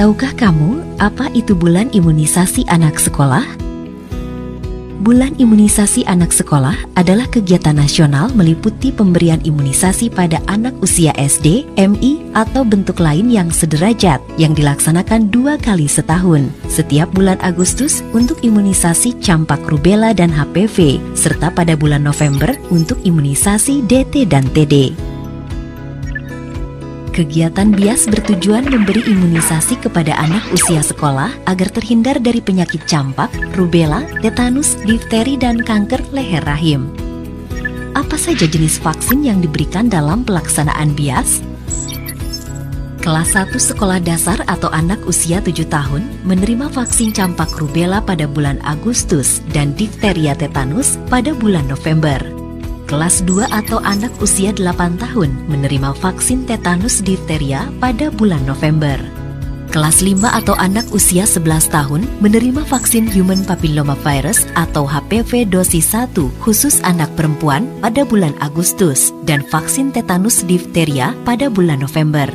Tahukah kamu apa itu bulan imunisasi anak sekolah? Bulan imunisasi anak sekolah adalah kegiatan nasional meliputi pemberian imunisasi pada anak usia SD, MI, atau bentuk lain yang sederajat yang dilaksanakan 2 kali setahun, setiap bulan Agustus untuk imunisasi campak rubella dan HPV, serta pada bulan November untuk imunisasi DT dan TD. Kegiatan BIAS bertujuan memberi imunisasi kepada anak usia sekolah agar terhindar dari penyakit campak, rubella, tetanus, difteri, dan kanker leher rahim. Apa saja jenis vaksin yang diberikan dalam pelaksanaan BIAS? Kelas 1 sekolah dasar atau anak usia 7 tahun menerima vaksin campak rubella pada bulan Agustus dan difteria tetanus pada bulan November. Kelas 2 atau anak usia 8 tahun menerima vaksin tetanus difteria pada bulan November. Kelas 5 atau anak usia 11 tahun menerima vaksin human papillomavirus atau HPV dosis 1 khusus anak perempuan pada bulan Agustus dan vaksin tetanus difteria pada bulan November.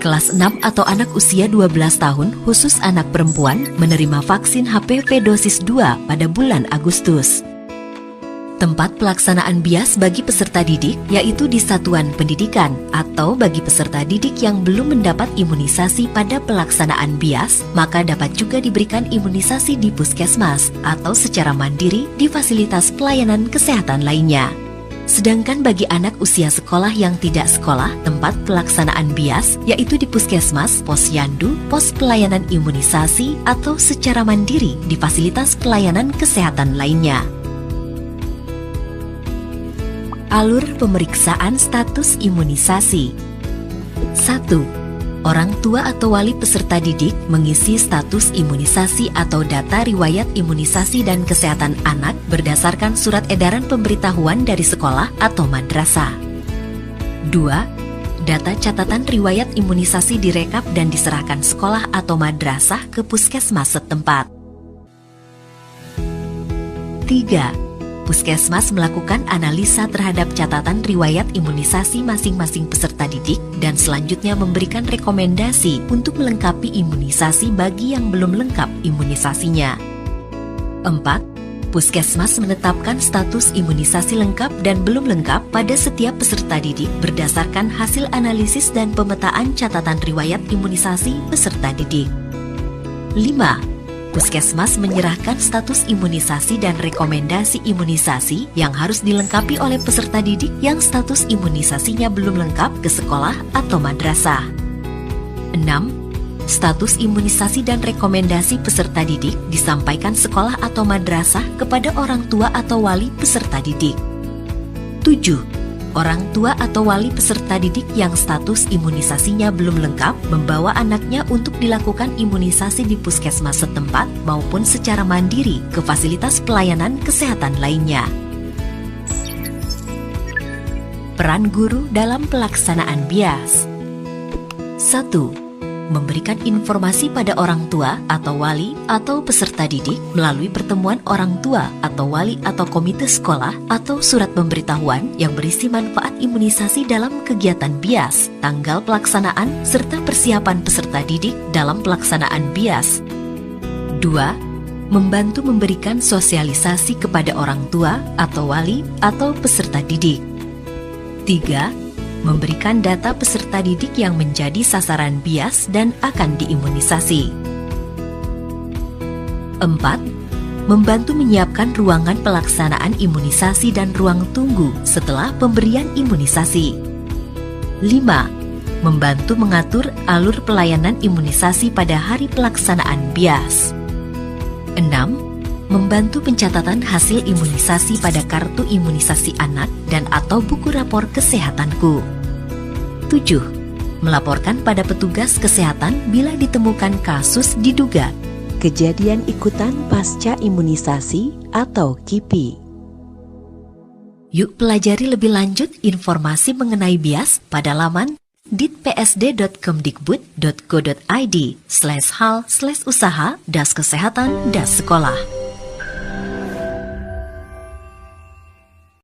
Kelas 6 atau anak usia 12 tahun khusus anak perempuan menerima vaksin HPV dosis 2 pada bulan Agustus. Tempat pelaksanaan BIAS bagi peserta didik yaitu di satuan pendidikan atau bagi peserta didik yang belum mendapat imunisasi pada pelaksanaan BIAS, maka dapat juga diberikan imunisasi di puskesmas atau secara mandiri di fasilitas pelayanan kesehatan lainnya. Sedangkan bagi anak usia sekolah yang tidak sekolah, tempat pelaksanaan BIAS yaitu di puskesmas, posyandu, pos pelayanan imunisasi atau secara mandiri di fasilitas pelayanan kesehatan lainnya. Alur pemeriksaan status imunisasi. 1. Orang tua atau wali peserta didik mengisi status imunisasi atau data riwayat imunisasi dan kesehatan anak berdasarkan surat edaran pemberitahuan dari sekolah atau madrasah. 2. Data catatan riwayat imunisasi direkap dan diserahkan sekolah atau madrasah ke puskesmas setempat. 3. Puskesmas melakukan analisa terhadap catatan riwayat imunisasi masing-masing peserta didik dan selanjutnya memberikan rekomendasi untuk melengkapi imunisasi bagi yang belum lengkap imunisasinya. 4. Puskesmas menetapkan status imunisasi lengkap dan belum lengkap pada setiap peserta didik berdasarkan hasil analisis dan pemetaan catatan riwayat imunisasi peserta didik. 5. Puskesmas menyerahkan status imunisasi dan rekomendasi imunisasi yang harus dilengkapi oleh peserta didik yang status imunisasinya belum lengkap ke sekolah atau madrasah. 6. Status imunisasi dan rekomendasi peserta didik disampaikan sekolah atau madrasah kepada orang tua atau wali peserta didik. 7. Orang tua atau wali peserta didik yang status imunisasinya belum lengkap membawa anaknya untuk dilakukan imunisasi di puskesmas setempat maupun secara mandiri ke fasilitas pelayanan kesehatan lainnya. Peran guru dalam pelaksanaan BIAS. 1. Memberikan informasi pada orang tua atau wali atau peserta didik melalui pertemuan orang tua atau wali atau komite sekolah atau surat pemberitahuan yang berisi manfaat imunisasi dalam kegiatan BIAS, tanggal pelaksanaan, serta persiapan peserta didik dalam pelaksanaan BIAS. 2. Membantu memberikan sosialisasi kepada orang tua atau wali atau peserta didik. 3. Memberikan data peserta didik yang menjadi sasaran BIAS dan akan diimunisasi. 4. Membantu menyiapkan ruangan pelaksanaan imunisasi dan ruang tunggu setelah pemberian imunisasi. 5. Membantu mengatur alur pelayanan imunisasi pada hari pelaksanaan BIAS. 6. Membantu pencatatan hasil imunisasi pada kartu imunisasi anak dan atau buku rapor kesehatanku. 7. Melaporkan pada petugas kesehatan bila ditemukan kasus diduga kejadian ikutan pasca imunisasi atau KIPI. Yuk pelajari lebih lanjut informasi mengenai BIAS pada laman ditpsd.kemdikbud.go.id/hal/usaha-kesehatan-sekolah.